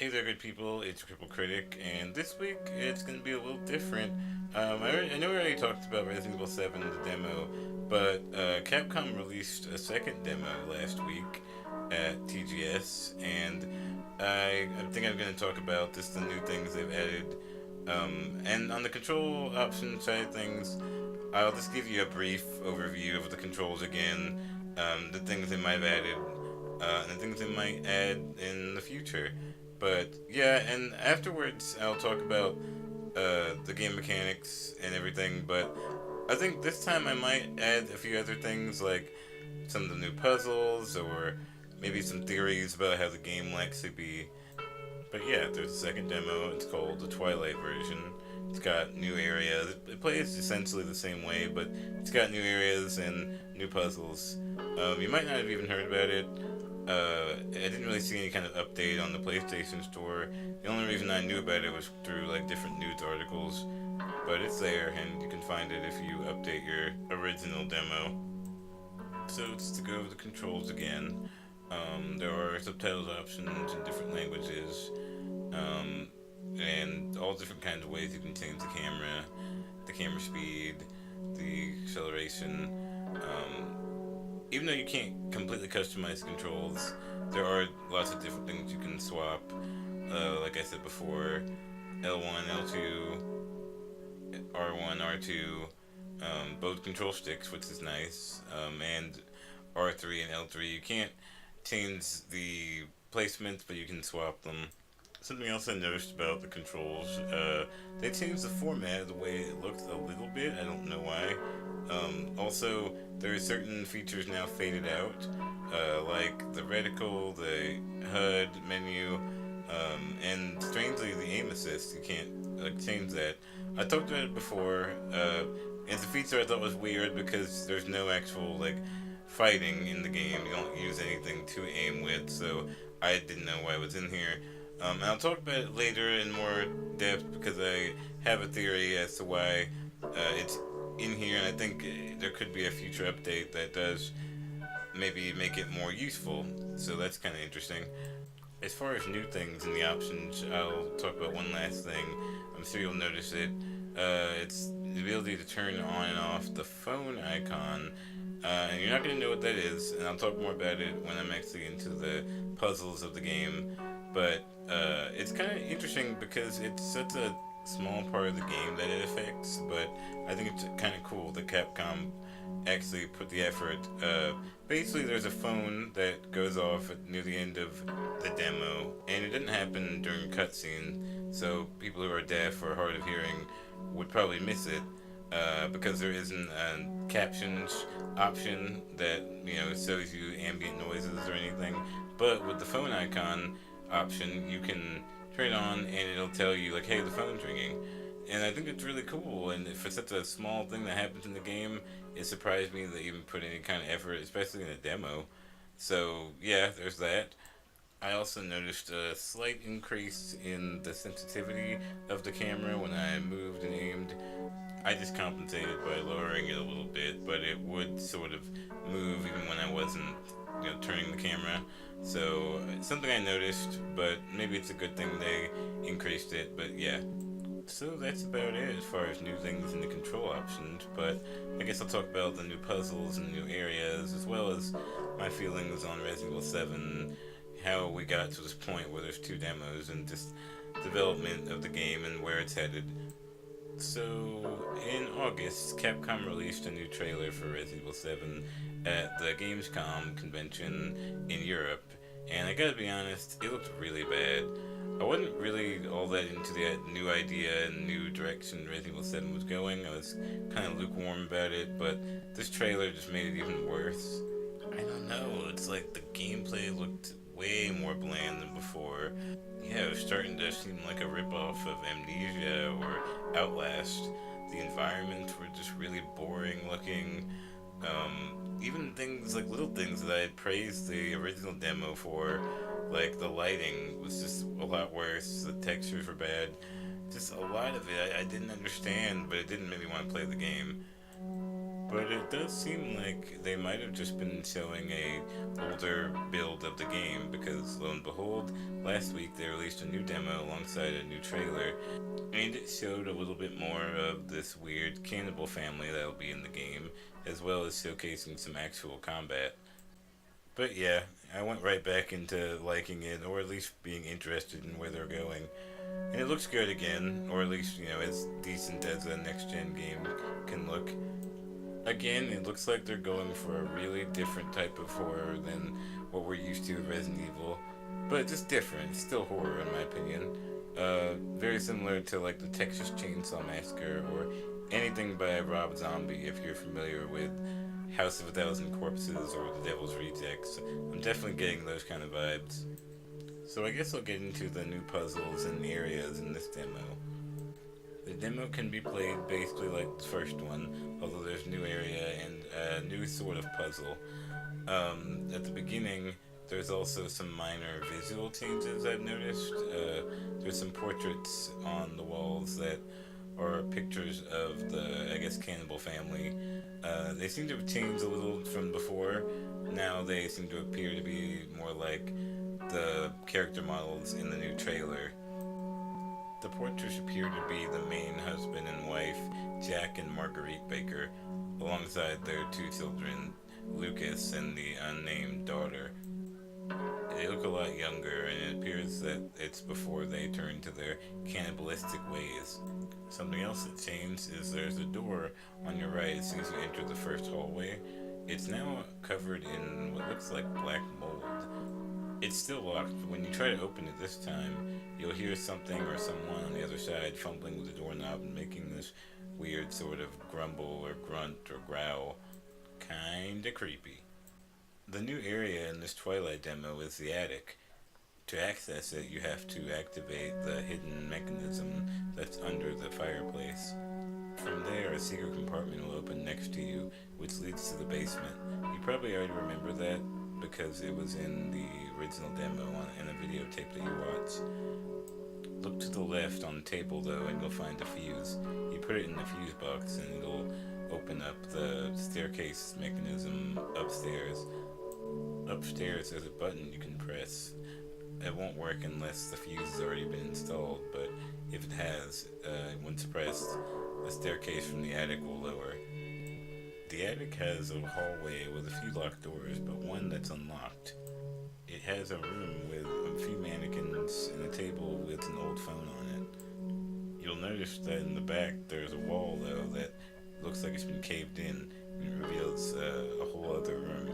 Hey there, good people. It's Crippled Critic, and this week it's going to be a little different. I know we already talked about Resident Evil 7, the demo, but Capcom released a second demo last week at TGS, and I think I'm going to talk about just the new things they've added. And on the control option side of things, I'll just give you a brief overview of the controls again, the things they might have added, and the things they might add in the future. But yeah, and afterwards I'll talk about the game mechanics and everything. But I think this time I might add a few other things like some of the new puzzles or maybe some theories about how the game will actually be. But yeah, there's a second demo. It's called the Twilight version. It's got new areas. It plays essentially the same way, but it's got new areas and new puzzles. You might not have even heard about it. I didn't really see any kind of update on the PlayStation Store. The only reason I knew about it was through like different news articles. But it's there, and you can find it if you update your original demo. So just to go over the controls again, there are subtitles options in different languages, um, and all different kinds of ways you can change the camera speed, the acceleration. Even though you can't completely customize controls, there are lots of different things you can swap. Like I said before, L1, L2, R1, R2, both control sticks, which is nice, and R3 and L3. You can't change the placements, but you can swap them. Something else I noticed about the controls, they changed the format, the way it looks a little bit. I don't know why. Also, there are certain features now faded out, like the reticle, the HUD menu, and strangely the aim assist. You can't change that. I talked about it before. It's a feature I thought was weird because there's no actual fighting in the game. You don't use anything to aim with, so I didn't know why it was in here. And I'll talk about it later in more depth because I have a theory as to why it's in here, and I think there could be a future update that does maybe make it more useful. So that's kind of interesting. As far as new things in the options, I'll talk about one last thing. I'm sure you'll notice it. It's the ability to turn on and off the phone icon. And you're not going to know what that is, and I'll talk more about it when I'm actually into the puzzles of the game. But it's kind of interesting because it's such a small part of the game that it affects, but I think it's kind of cool that Capcom actually put the effort. Basically, there's a phone that goes off near the end of the demo, and it didn't happen during cutscene, so people who are deaf or hard of hearing would probably miss it. Because there isn't a captions option that shows you ambient noises or anything, but with the phone icon option, you can turn it on and it'll tell you like, "Hey, the phone's ringing," and I think it's really cool. And for such a small thing that happens in the game, it surprised me that they even put any kind of effort, especially in a demo. So yeah, there's that. I also noticed a slight increase in the sensitivity of the camera when I moved and aimed. I just compensated by lowering it a little bit, but it would sort of move even when I wasn't, turning the camera. So it's something I noticed, but maybe it's a good thing they increased it. But yeah, so that's about it as far as new things in the control options. But I guess I'll talk about the new puzzles and new areas, as well as my feelings on Resident Evil 7, how we got to this point where there's two demos, and just development of the game and where it's headed. So, in August, Capcom released a new trailer for Resident Evil 7 at the Gamescom convention in Europe, and I gotta be honest, it looked really bad. I wasn't really all that into the new idea and new direction Resident Evil 7 was going. I was kind of lukewarm about it, but this trailer just made it even worse. I don't know, it's like the gameplay looked way more bland than before. Yeah, it was starting to seem like a ripoff of Amnesia or Outlast. The environments were just really boring looking. Even things like little things that I had praised the original demo for, like the lighting was just a lot worse, the textures were bad. Just a lot of it I didn't understand, but it didn't make me want to play the game. but it does seem like they might have just been showing a older build of the game, because lo and behold, last week they released a new demo alongside a new trailer, and it showed a little bit more of this weird cannibal family that'll be in the game, as well as showcasing some actual combat. But yeah, I went right back into liking it, or at least being interested in where they're going. And it looks good again, or at least, as decent as a next gen game can look. Again, it looks like they're going for a really different type of horror than what we're used to with Resident Evil. But just different. It's still horror, in my opinion. Very similar to like the Texas Chainsaw Massacre or anything by Rob Zombie, if you're familiar with House of a Thousand Corpses or The Devil's Rejects. I'm definitely getting those kind of vibes. So I guess I'll get into the new puzzles and areas in this demo. The demo can be played basically like the first one, although there's a new area and a new sort of puzzle. At the beginning, there's also some minor visual changes I've noticed. There's some portraits on the walls that are pictures of the, I guess, cannibal family. They seem to have changed a little from before. Now they seem to appear to be more like the character models in the new trailer. The portraits appear to be the main husband and wife, Jack and Marguerite Baker, alongside their two children, Lucas and the unnamed daughter. They look a lot younger, and it appears that it's before they turn to their cannibalistic ways. Something else that changed is there's a door on your right as soon as you enter the first hallway. It's now covered in what looks like black mold. It's still locked, but when you try to open it this time, you'll hear something or someone on the other side fumbling with the doorknob and making this weird sort of grumble or grunt or growl. Kinda creepy. The new area in this Twilight demo is the attic. To access it, you have to activate the hidden mechanism that's under the fireplace. From there, a secret compartment will open next to you, which leads to the basement. You probably already remember that, because it was in the original demo in a videotape that you watched. Look to the left on the table though, and you'll find a fuse. You put it in the fuse box and it'll open up the staircase mechanism upstairs. Upstairs there's a button you can press. It won't work unless the fuse has already been installed, but if it has, once pressed, the staircase from the attic will lower. The attic has a hallway with a few locked doors, but one that's unlocked. It has a room with a few mannequins and a table with an old phone on it. You'll notice that in the back there's a wall, though, that looks like it's been caved in, and it reveals a whole other room.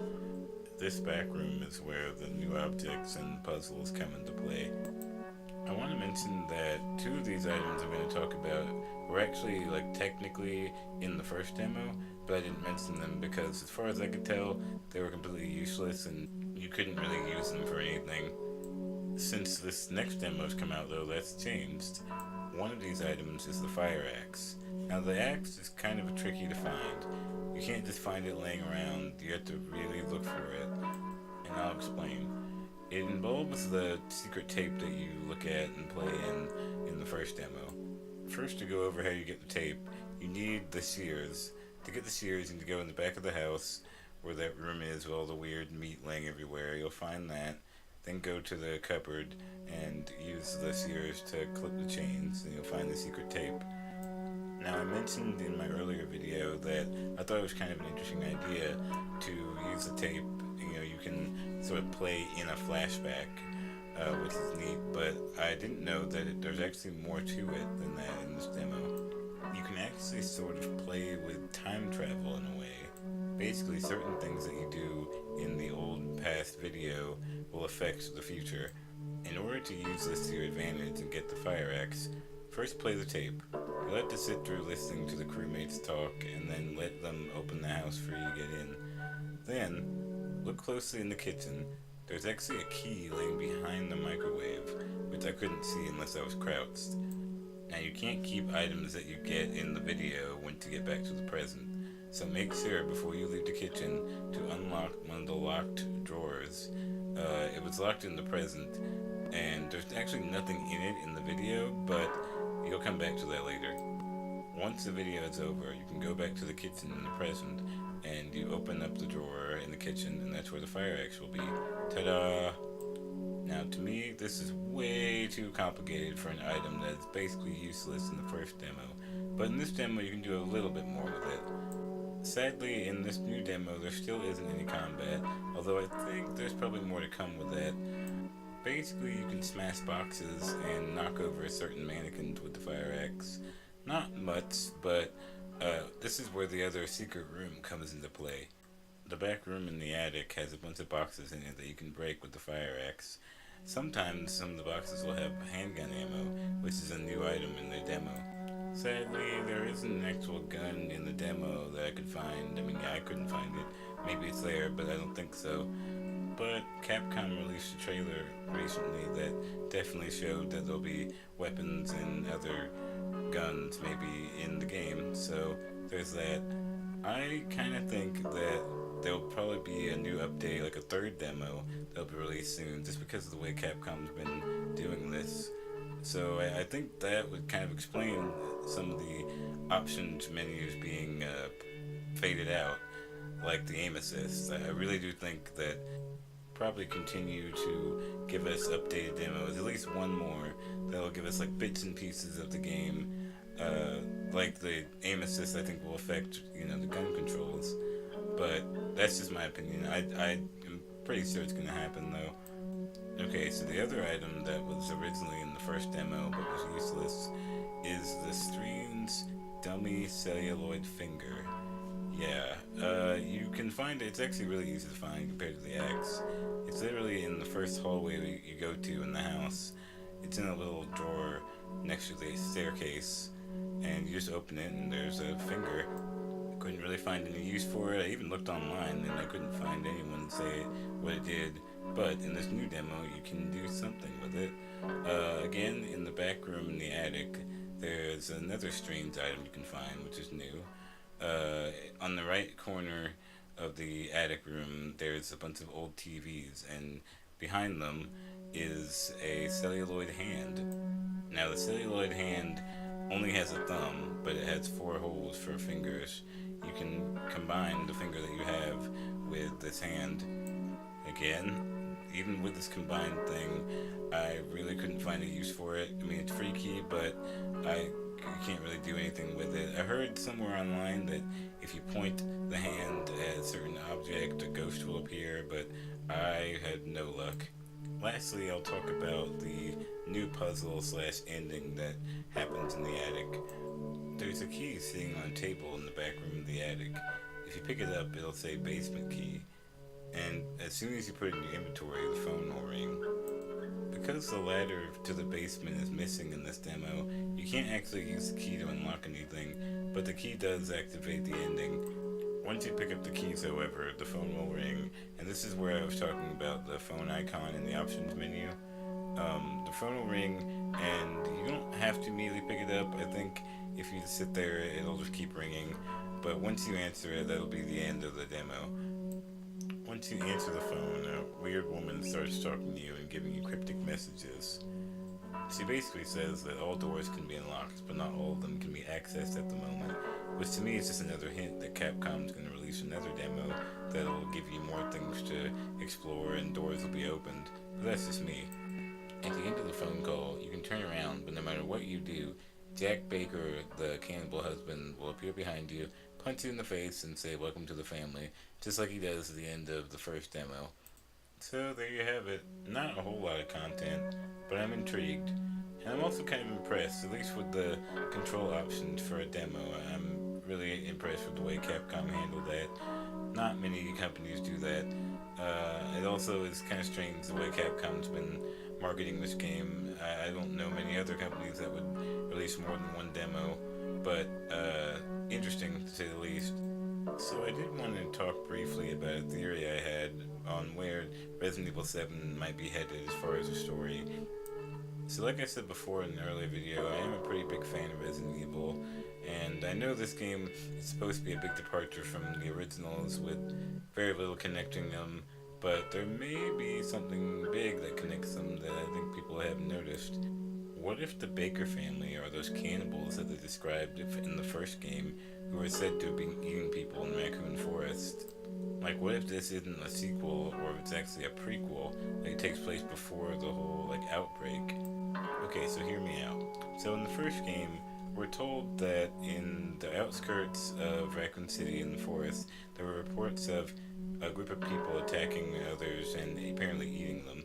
This back room is where the new objects and puzzles come into play. I want to mention that two of these items I'm going to talk about were actually, technically in the first demo, but I didn't mention them because, as far as I could tell, they were completely useless and you couldn't really use them for anything. Since this next demo's come out, though, that's changed. One of these items is the fire axe. Now, the axe is kind of tricky to find. You can't just find it laying around, you have to really look for it, and I'll explain. It involves the secret tape that you look at and play in the first demo. First, to go over how you get the tape, you need the shears. To get the shears, you need to go in the back of the house, where that room is with all the weird meat laying everywhere. You'll find that. Then go to the cupboard and use the shears to clip the chains, and you'll find the secret tape. Now, I mentioned in my earlier video that I thought it was kind of an interesting idea to use the tape. You can sort of play in a flashback, which is neat, but I didn't know that there's actually more to it than that in this demo. You can actually sort of play with time travel in a way. Basically, certain things that you do in the old past video will affect the future. In order to use this to your advantage and get the fire axe, first play the tape. You'll have to sit through listening to the crewmates talk and then let them open the house for you to get in. Then, look closely in the kitchen. There's actually a key laying behind the microwave, which I couldn't see unless I was crouched. Now, you can't keep items that you get in the video once you get back to the present, so make sure before you leave the kitchen to unlock one of the locked drawers. It was locked in the present, and there's actually nothing in it in the video, but you'll come back to that later. Once the video is over, you can go back to the kitchen in the present, and you open up the drawer in the kitchen, and that's where the fire axe will be. Ta-da! Now, to me, this is way too complicated for an item that's basically useless in the first demo. But in this demo, you can do a little bit more with it. Sadly, in this new demo, there still isn't any combat, although I think there's probably more to come with that. Basically, you can smash boxes and knock over certain mannequins with the fire axe. Not much, but this is where the other secret room comes into play. The back room in the attic has a bunch of boxes in it that you can break with the fire axe. Sometimes some of the boxes will have handgun ammo, which is a new item in the demo. Sadly, there isn't an actual gun in the demo that I could find. I mean, yeah, I couldn't find it. Maybe it's there, but I don't think so. But Capcom released a trailer recently that definitely showed that there'll be weapons and other guns maybe in the game, so there's that. I kind of think that there'll probably be a new update, like a third demo that'll be released soon, just because of the way Capcom's been doing this. So I think that would kind of explain some of the options menus being faded out, like the aim assist. I really do think that probably continue to give us updated demos, at least one more that'll give us like bits and pieces of the game. Like the aim assist, I think will affect the gun controls, but that's just my opinion. I am pretty sure it's gonna happen though. Okay, so the other item that was originally in the first demo but was useless is the strange dummy celluloid finger. Yeah, you can find it. It's actually really easy to find compared to the axe. It's literally in the first hallway you go to in the house. It's in a little drawer next to the staircase, and you just open it and there's a finger. Couldn't really find any use for it. I even looked online and I couldn't find anyone say what it did. But in this new demo, you can do something with it. Again, in the back room in the attic, there's another strange item you can find, which is new. On the right corner of the attic room, there's a bunch of old TVs, and behind them is a celluloid hand. Now, the celluloid hand only has a thumb, but it has 4 holes for fingers. You can combine the finger that you have with this hand. Again, even with this combined thing, I really couldn't find a use for it. I mean, it's freaky, but you can't really do anything with it. I heard somewhere online that if you point the hand at a certain object, a ghost will appear, but I had no luck. Lastly, I'll talk about the new puzzle / ending that happens in the attic. There's a key sitting on a table in the back room of the attic. If you pick it up, it'll say basement key. And as soon as you put it in your inventory, the phone will ring. Because the ladder to the basement is missing in this demo, you can't actually use the key to unlock anything, but the key does activate the ending. Once you pick up the keys, however, the phone will ring, and this is where I was talking about the phone icon in the options menu. The phone will ring, and you don't have to immediately pick it up. I think if you just sit there, it'll just keep ringing, but once you answer it, that'll be the end of the demo. Once you answer the phone, a weird woman starts talking to you and giving you cryptic messages. She basically says that all doors can be unlocked, but not all of them can be accessed at the moment, which to me is just another hint that Capcom's going to release another demo that'll give you more things to explore and doors will be opened, but that's just me. At the end of the phone call, you can turn around, but no matter what you do, Jack Baker, the cannibal husband, will appear behind you, punch you in the face, and say welcome to the family, just like he does at the end of the first demo. So there you have it. Not a whole lot of content, but I'm intrigued. And I'm also kind of impressed, at least with the control options for a demo. I'm really impressed with the way Capcom handled that. Not many companies do that. It also is kind of strange the way Capcom's been marketing this game. I don't know many other companies that would release more than one demo, but interesting to say the least. So I did want to talk briefly about a theory I had on where Resident Evil 7 might be headed as far as the story. So like I said before in an earlier video, I am a pretty big fan of Resident Evil, and I know this game is supposed to be a big departure from the originals with very little connecting them, but there may be something big that connects them that I think people haven't noticed. what if the Baker family are those cannibals that they described in the first game, who are said to have been eating people in Raccoon Forest? Like, what if this isn't a sequel, or if it's actually a prequel, like it takes place before the whole, like, outbreak? Okay, so hear me out. So in the first game, we're told that in the outskirts of Raccoon City in the forest, there were reports of a group of people attacking others and apparently eating them.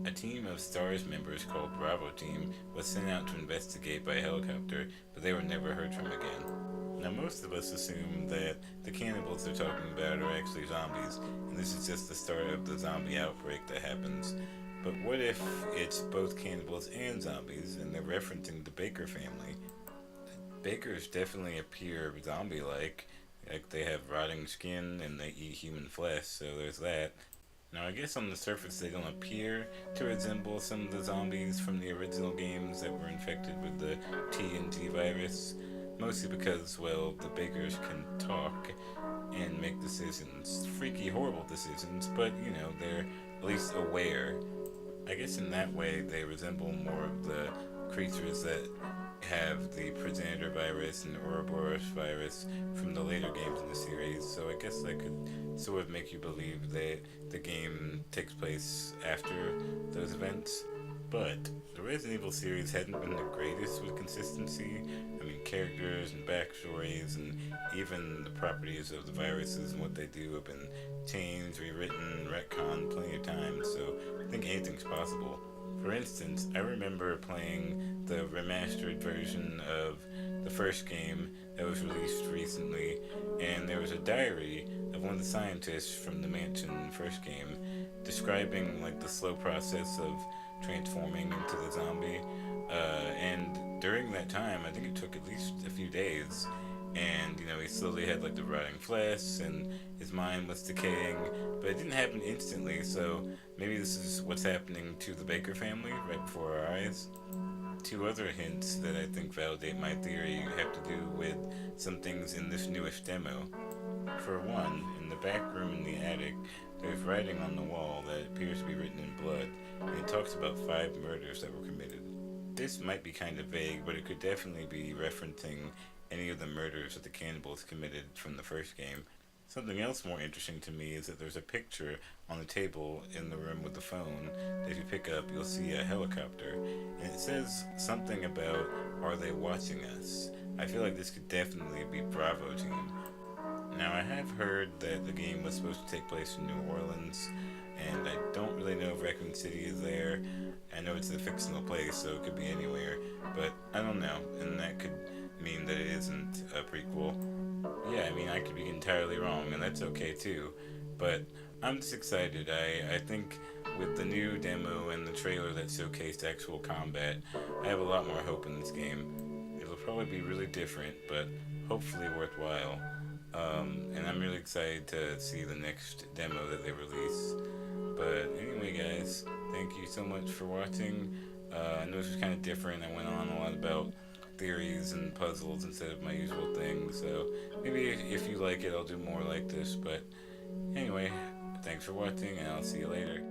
A team of STARS members called Bravo Team was sent out to investigate by helicopter, but they were never heard from again. Now, most of us assume that the cannibals they're talking about are actually zombies, and this is just the start of the zombie outbreak that happens. But what if it's both cannibals and zombies, and they're referencing the Baker family? Bakers definitely appear zombie-like. Like, they have rotting skin and they eat human flesh, so there's that. Now, I guess on the surface they don't appear to resemble some of the zombies from the original games that were infected with the TNT virus, mostly because, well, the Bakers can talk and make decisions. Freaky, horrible decisions, but, you know, they're at least aware. I guess in that way they resemble more of the creatures that have the progenitor virus and Ouroboros virus from the later games in the series, so I guess that could sort of make you believe that the game takes place after those events. But the Resident Evil series hadn't been the greatest with consistency. I mean, characters and backstories and even the properties of the viruses and what they do have been changed, rewritten, retconned plenty of times, so I think anything's possible. For instance, I remember playing the remastered version of the first game that was released recently, and there was a diary of one of the scientists from the mansion in the first game describing like the slow process of transforming into the zombie, and during that time, I think it took at least a few days, and, you know, he slowly had like the rotting flesh and his mind was decaying, but it didn't happen instantly, so maybe this is what's happening to the Baker family right before our eyes. Two other hints that I think validate my theory have to do with some things in this newest demo. For one, in the back room in the attic, there's writing on the wall that appears to be written in blood, and it talks about 5 murders that were committed. This might be kind of vague, but it could definitely be referencing any of the murders that the cannibals committed from the first game. Something else more interesting to me is that there's a picture on the table in the room with the phone that if you pick up, you'll see a helicopter, and it says something about, are they watching us? I feel like this could definitely be Bravo Team. Now, I have heard that the game was supposed to take place in New Orleans, and I don't really know if Raccoon City is there. I know it's a fictional place, so it could be anywhere, but I don't know, and that could mean that it isn't a prequel. Yeah, I mean, I could be entirely wrong, and that's okay too, but I'm just excited. I think with the new demo and the trailer that showcased actual combat, I have a lot more hope in this game. It'll probably be really different, but hopefully worthwhile. And I'm really excited to see the next demo that they release. But anyway, guys, thank you so much for watching. I know this was kind of different. I went on a lot about theories and puzzles instead of my usual thing, so maybe if you like it, I'll do more like this. But anyway, thanks for watching, and I'll see you later.